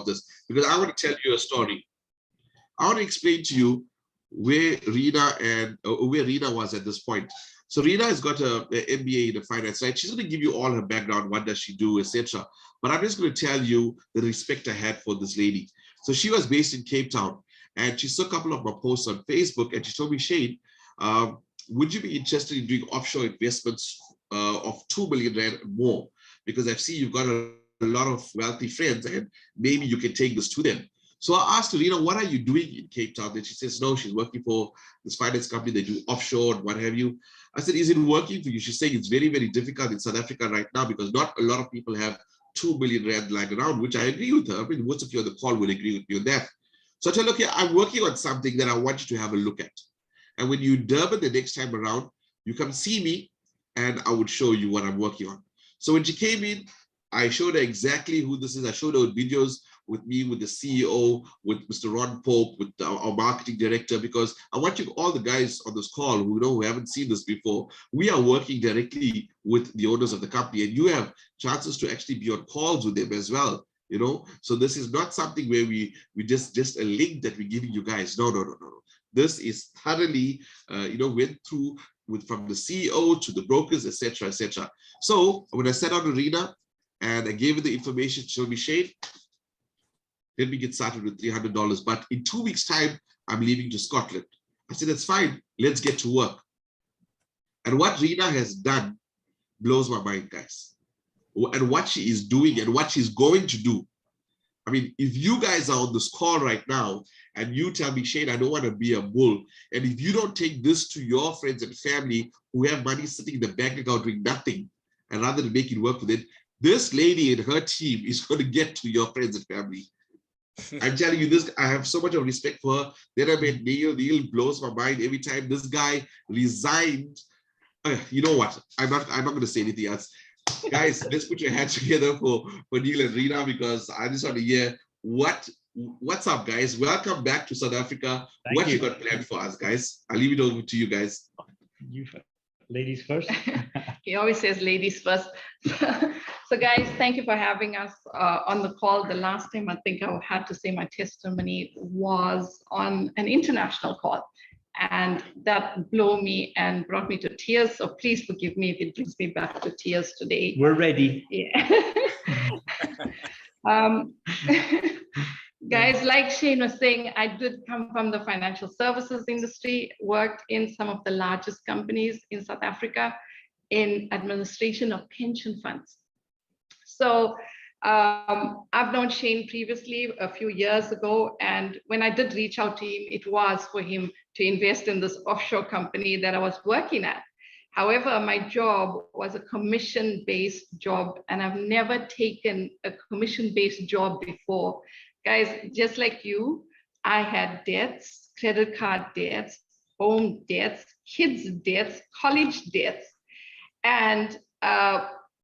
about this because I want to tell you a story. I want to explain to you where Reena was at this point. So Reena has got an MBA in the finance, right? She's going to give you all her background, what does she do, etc. But I'm just going to tell you the respect I had for this lady. So she was based in Cape Town, and she saw a couple of my posts on Facebook, and she told me, Shane, would you be interested in doing offshore investments of 2 million rand more? Because I've seen you've got a lot of wealthy friends, and maybe you can take this to them. So I asked her, Reena, what are you doing in Cape Town? And she says, no, she's working for this finance company. They do offshore and what have you. I said, is it working for you? She's saying it's very, very difficult in South Africa right now because not a lot of people have 2 million rand lying around, which I agree with her. I mean, most of you on the call will agree with me on that. So I tell her, okay, I'm working on something that I want you to have a look at. And when you're in Durban the next time around, you come see me and I would show you what I'm working on. So when she came in, I showed her exactly who this is. I showed her videos with me, with the CEO, with Mr. Ron Pope, with our marketing director, because I want you, all the guys on this call who haven't seen this before, we are working directly with the owners of the company, and you have chances to actually be on calls with them as well. So this is not something where we just a link that we're giving you guys. No. This is thoroughly, went through from the CEO to the brokers, etc., etc. So when I sat on Reena and I gave her the information, she told me, Shane, let me get started with $300. But in 2 weeks' time, I'm leaving to Scotland. I said, that's fine. Let's get to work. And what Reena has done blows my mind, guys. And what she is doing and what she's going to do. I mean, if you guys are on this call right now and you tell me, Shane, I don't want to be a bull. And if you don't take this to your friends and family who have money sitting in the bank account doing nothing, and rather than make it work with it, this lady and her team is going to get to your friends and family. I'm telling you this, I have so much of respect for her. Then I met Neil. Neil blows my mind every time. This guy resigned. You know what? I'm not going to say anything else. Guys, let's put your hands together for Neil and Reena, because I just want to hear what's up, guys. Welcome back to South Africa. What you got planned for us, guys? I'll leave it over to you guys. You ladies first. He always says ladies first. So guys, thank you for having us on the call. The last time I think I had to say my testimony was on an international call, and that blew me and brought me to tears. So please forgive me if it brings me back to tears today. We're ready. Yeah. Guys, like Shane was saying, I did come from the financial services industry, worked in some of the largest companies in South Africa in administration of pension funds. So I've known Shane previously a few years ago, and when I did reach out to him, it was for him to invest in this offshore company that I was working at. However, my job was a commission-based job, and I've never taken a commission-based job before. Guys, just like you, I had debts, credit card debts, home debts, kids debts, college debts, and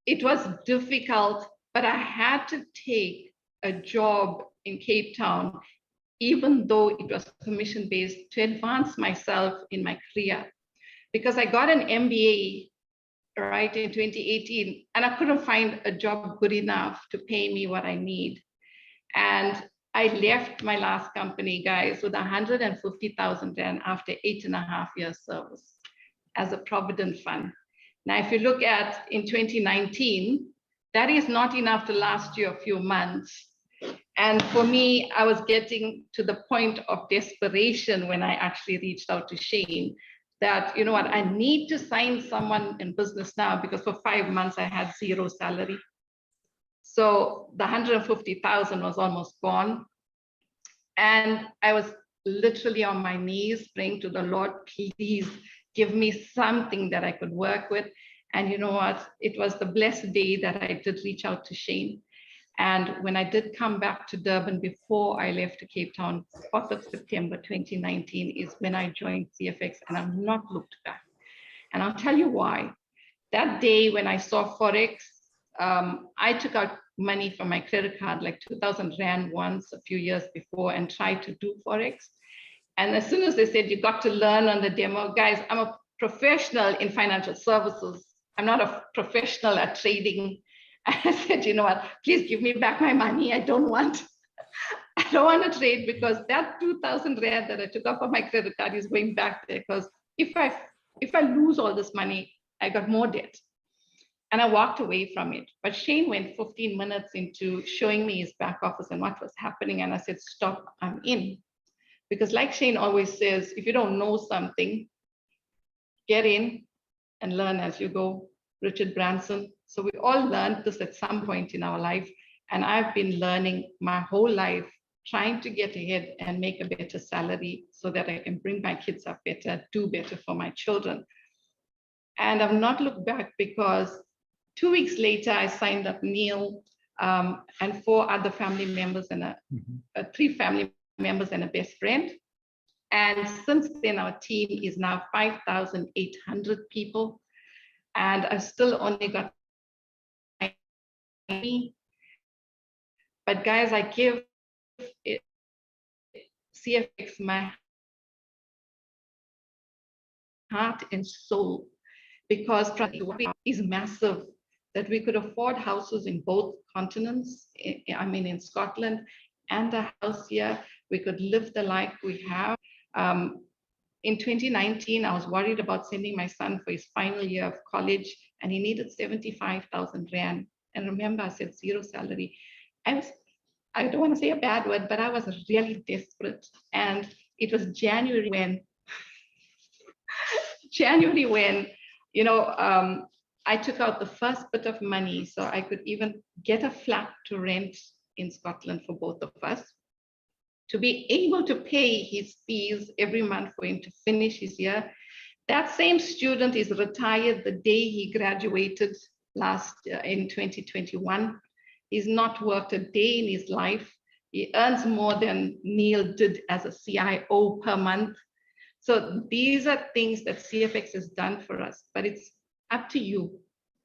it was difficult, but I had to take a job in Cape Town, even though it was commission-based, to advance myself in my career. Because I got an MBA right in 2018, and I couldn't find a job good enough to pay me what I need. And I left my last company, guys, with 150,000 rand after 8.5 years service as a provident fund. Now, if you look at in 2019, that is not enough to last you a few months. And for me, I was getting to the point of desperation when I actually reached out to Shane that, you know what, I need to sign someone in business now, because for 5 months I had zero salary. So the 150,000 was almost gone. And I was literally on my knees praying to the Lord, please give me something that I could work with. And you know what? It was the blessed day that I did reach out to Shane. And when I did come back to Durban before I left to Cape Town, 4th of September 2019 is when I joined CFX, and I've not looked back. And I'll tell you why. That day when I saw Forex, I took out money from my credit card, like 2,000 Rand once a few years before, and tried to do Forex. And as soon as they said, you got to learn on the demo, guys, I'm a professional in financial services. I'm not a professional at trading. I said, you know what, please give me back my money. I don't want I don't want to trade because that 2,000 rand that I took off of my credit card is going back there, because if I lose all this money, I got more debt. And I walked away from it. But Shane went 15 minutes into showing me his back office and what was happening. And I said, stop, I'm in. Because like Shane always says, if you don't know something, get in and learn as you go. Richard Branson. So we all learned this at some point in our life. And I've been learning my whole life, trying to get ahead and make a better salary so that I can bring my kids up better, do better for my children. And I've not looked back, because 2 weeks later, I signed up Neil and 4 other family members and 3 family members and a best friend. And since then, our team is now 5,800 people. And I've still only got me. But guys, I give it, CFX my heart and soul, because is massive, that we could afford houses in both continents. I mean, in Scotland, and a house here. We could live the life we have. In 2019, I was worried about sending my son for his final year of college, and he needed 75,000 rand. And remember, I said 0 salary. I don't want to say a bad word, but I was really desperate. And it was January when, you know, I took out the first bit of money so I could even get a flat to rent in Scotland for both of us, to be able to pay his fees every month for him to finish his year. That same student is retired the day he graduated last year in 2021. He's not worked a day in his life. He earns more than Neil did as a CIO per month. So these are things that CFX has done for us, but it's up to you.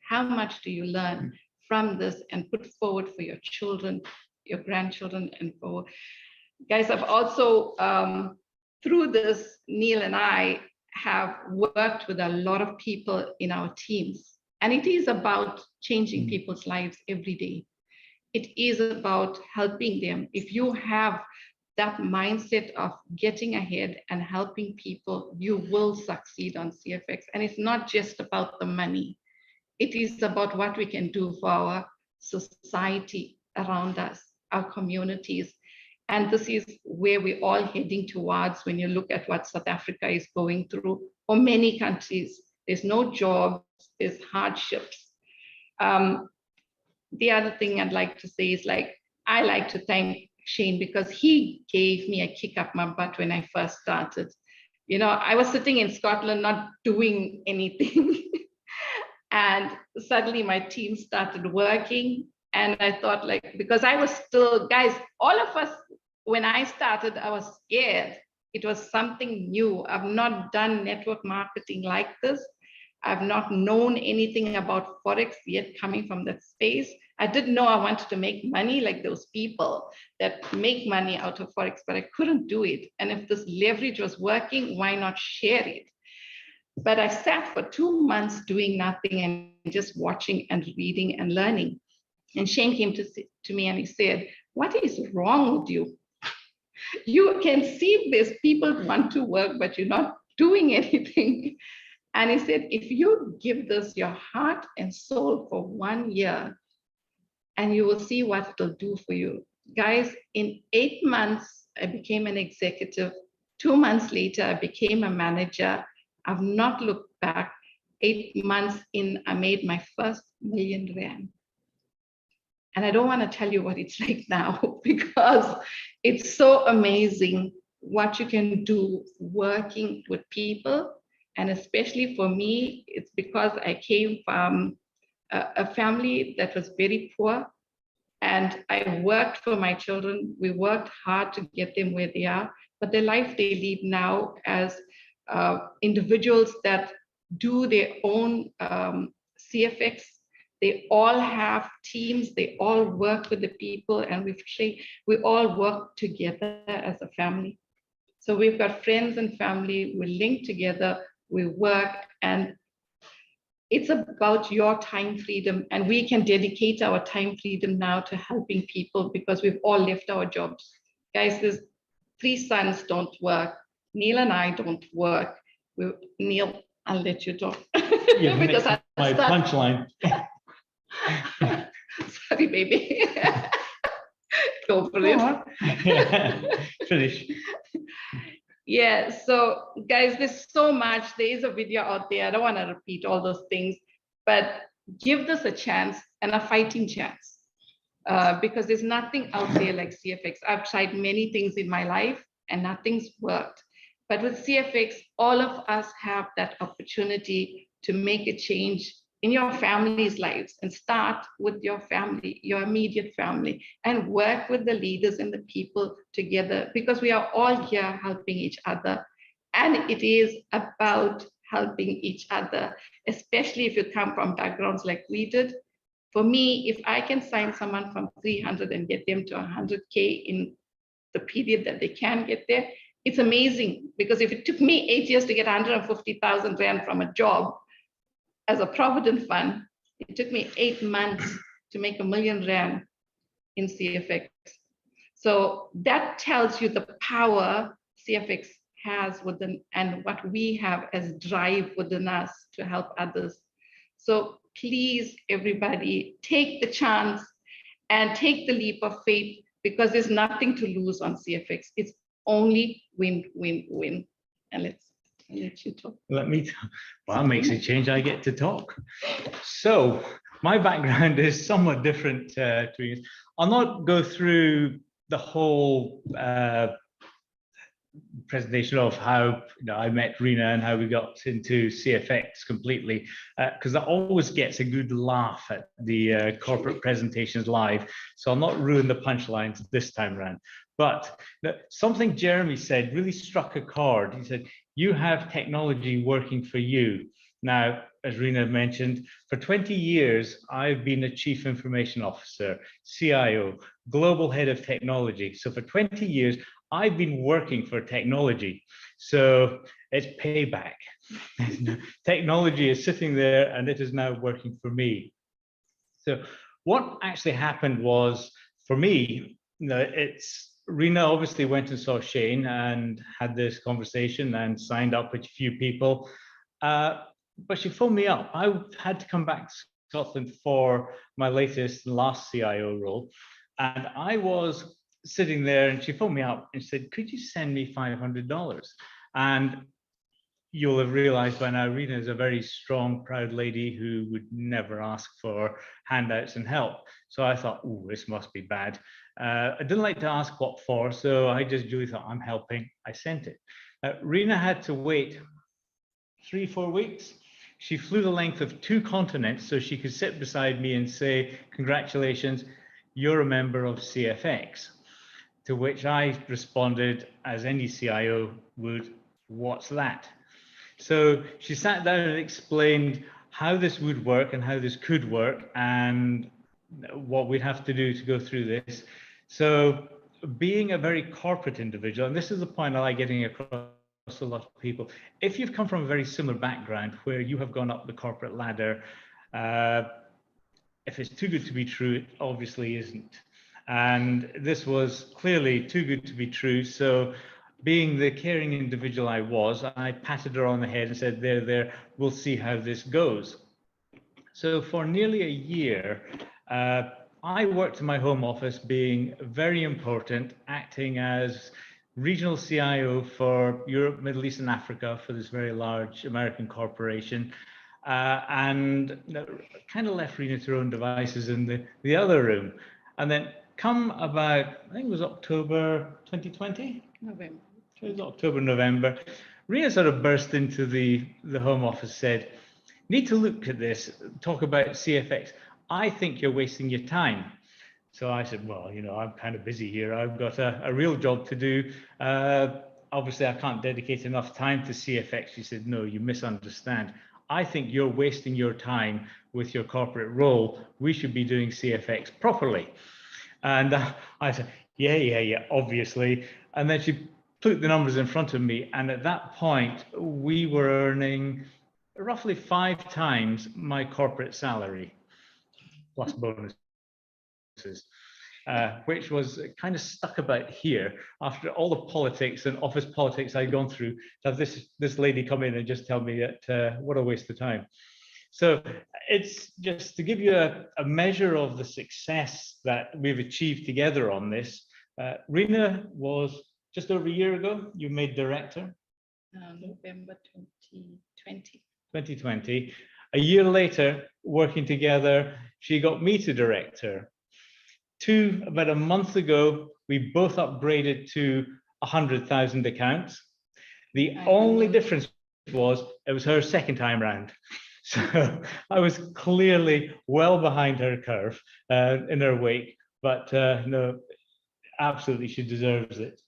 How much do you learn from this and put forward for your children, your grandchildren, and for guys? I've also, through this, Neil and I have worked with a lot of people in our teams, and it is about changing people's lives every day. It is about helping them. If you have that mindset of getting ahead and helping people, you will succeed on CFX. And it's not just about the money. It is about what we can do for our society around us, our communities. And this is where we're all heading towards when you look at what South Africa is going through, or many countries. There's no jobs, there's hardships. The other thing I'd like to say is, like, I like to thank Shane, because he gave me a kick up my butt when I first started. You know, I was sitting in Scotland not doing anything. And suddenly my team started working. And I thought, like, because I was still, guys, all of us, when I started, I was scared. It was something new. I've not done network marketing like this. I've not known anything about Forex yet, coming from that space. I didn't know I wanted to make money like those people that make money out of Forex, but I couldn't do it. And if this leverage was working, why not share it? But I sat for 2 months doing nothing and just watching and reading and learning. And Shane came to me and he said, "What is wrong with you? You can see there's people want to work, but you're not doing anything." And he said, "If you give this your heart and soul for 1 year, and you will see what it'll do for you." Guys, in 8 months, I became an executive. 2 months later, I became a manager. I've not looked back. 8 months in, I made my first R1 million. And I don't want to tell you what it's like now, because it's so amazing what you can do working with people. And especially for me, it's because I came from a family that was very poor, and I worked for my children. We worked hard to get them where they are, but the life they lead now as individuals that do their own CFX, they all have teams, they all work with the people, and we all work together as a family. So we've got friends and family, we link together, we work, and it's about your time freedom, and we can dedicate our time freedom now to helping people because we've all left our jobs. Guys, there's 3 sons don't work. Neil and I don't work. Neil, I'll let you talk. Because my punchline. Sorry, baby. Go for it. Finish. Yeah, so guys, there's so much. There is a video out there. I don't want to repeat all those things, but give this a chance and a fighting chance, because there's nothing out there like CFX. I've tried many things in my life and nothing's worked. But with CFX, all of us have that opportunity to make a change in your family's lives, and start with your family, your immediate family, and work with the leaders and the people together, because we are all here helping each other. And it is about helping each other, especially if you come from backgrounds like we did. For me, if I can sign someone from 300 and get them to 100K in the period that they can get there, it's amazing. Because if it took me 8 years to get 150,000 Rand from a job, as a provident fund, it took me 8 months to make R1 million in CFX. So that tells you the power CFX has within, and what we have as drive within us to help others. So please, everybody, take the chance and take the leap of faith, because there's nothing to lose on CFX. It's only win, win, win. And let you talk. Let me, well, that makes a change. I get to talk. So my background is somewhat different to yours. I'll not go through the whole presentation of how I met Reena and how we got into CFX completely, because that always gets a good laugh at the corporate presentations live. So I'll not ruin the punchlines this time around. But something Jeremy said really struck a chord. He said, you have technology working for you. Now, as Reena mentioned, for 20 years, I've been a chief information officer, CIO, global head of technology. So for 20 years, I've been working for technology. So it's payback. Technology is sitting there and it is now working for me. So what actually happened was, for me, Reena obviously went and saw Shane and had this conversation and signed up with a few people. But she phoned me up. I had to come back to Scotland for my last CIO role. And I was sitting there and she phoned me up and said, could you send me $500? And you'll have realized by now, Reena is a very strong, proud lady who would never ask for handouts and help. So I thought, oh, this must be bad. I didn't like to ask what for, so I just really thought, I'm helping. I sent it. Reena had to wait 3-4 weeks. She flew the length of 2 continents so she could sit beside me and say, congratulations, you're a member of CFX. To which I responded, as any CIO would, what's that? So she sat down and explained how this would work and how this could work and what we'd have to do to go through this. So being a very corporate individual, and this is the point I like getting across a lot of people, if you've come from a very similar background where you have gone up the corporate ladder, if it's too good to be true, it obviously isn't. And this was clearly too good to be true. So being the caring individual I was, I patted her on the head and said, there, we'll see how this goes. So for nearly a year, I worked in my home office, being very important, acting as regional CIO for Europe, Middle East and Africa for this very large American corporation. And kind of left Reena to her own devices in the other room. And then come about, I think it was October 2020? November. It was October, November. Reena sort of burst into the home office, said, need to look at this, talk about CFX. I think you're wasting your time. So I said, well, I'm kind of busy here. I've got a real job to do. Obviously, I can't dedicate enough time to CFX. She said, no, you misunderstand. I think you're wasting your time with your corporate role. We should be doing CFX properly. And I said, yeah, obviously. And then she put the numbers in front of me. And at that point, we were earning roughly 5 times my corporate salary plus bonuses. Which was kind of stuck about here after all the politics and office politics I'd gone through, to have this lady come in and just tell me that what a waste of time. So it's just to give you a measure of the success that we've achieved together on this. Reena was just over a year ago, you made director. November 2020. 2020. A year later, working together, she got me to director. About a month ago, we both upgraded to 100,000 accounts. The only difference was it was her second time round. So I was clearly well behind her curve in her wake, but no, absolutely, she deserves it.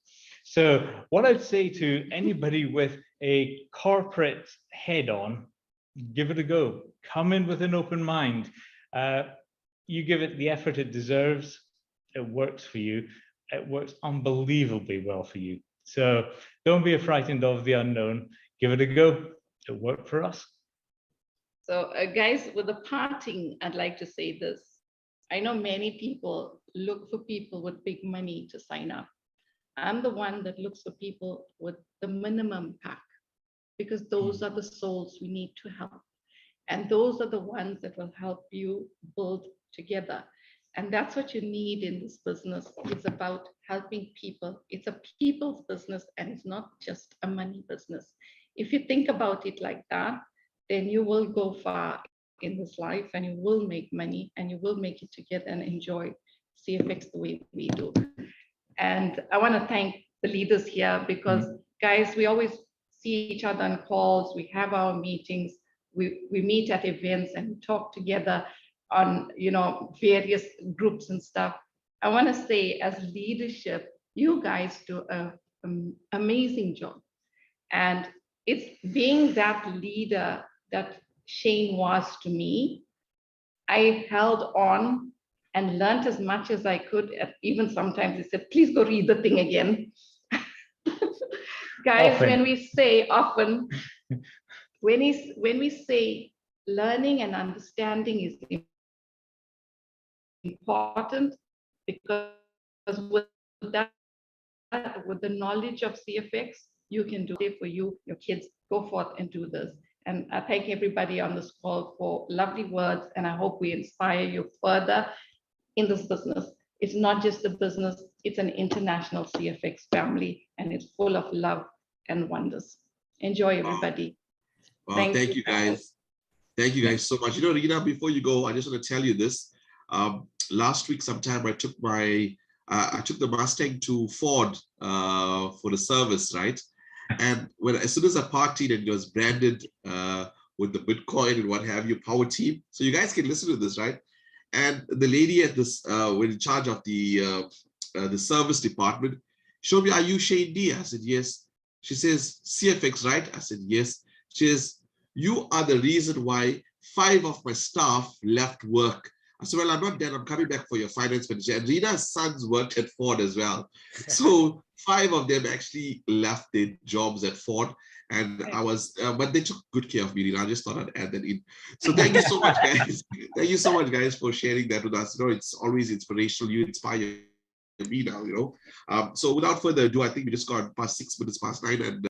So what I'd say to anybody with a corporate head on, give it a go. Come in with an open mind. You give it the effort it deserves, it works for you. It works unbelievably well for you. So don't be frightened of the unknown. Give it a go. It worked for us. So guys, with the parting, I'd like to say this. I know many people look for people with big money to sign up. I'm the one that looks for people with the minimum pack, because those are the souls we need to help. And those are the ones that will help you build together. And that's what you need in this business. It's about helping people. It's a people's business, and it's not just a money business. If you think about it like that, then you will go far in this life, and you will make money, and you will make it together and enjoy CFX the way we do. And I want to thank the leaders here, because guys, we always see each other on calls, we have our meetings, we meet at events and we talk together on, you know, various groups and stuff. I want to say, as leadership, you guys do an amazing job. And it's being that leader that Shane was to me. I held on and learned as much as I could. Even sometimes he said, please go read the thing again. Guys, Often. when we say often, when we say learning and understanding is important, because with that, with the knowledge of CFX, you can do it for you, your kids, go forth and do this. And I thank everybody on this call for lovely words, and I hope we inspire you further in this business. It's not just a business, it's an international CFX family, and it's full of love and wonders. Enjoy, everybody. Wow. Thank you guys. Thank you guys so much. You know, Reena, before you go, I just want to tell you this. Last week sometime I took the Mustang to Ford for the service, right? And as soon as I partied, and it was branded with the Bitcoin and what have you, Power Team. So you guys can listen to this, right? And the lady at this, when in charge of the service department, showed me, are you Shane D? I said, yes. She says, CFX, right? I said, yes. She says, you are the reason why 5 of my staff left work. I said, well, I'm not dead. I'm coming back for your finance manager. And Reena's sons worked at Ford as well. So 5 of them actually left their jobs at Ford. And I was, but they took good care of me, Reena. I just thought I'd add that in. So thank you so much, guys. Thank you so much, guys, for sharing that with us. You know, it's always inspirational. You inspire me now, you know. So without further ado, I think we just got past 6 minutes past 9. And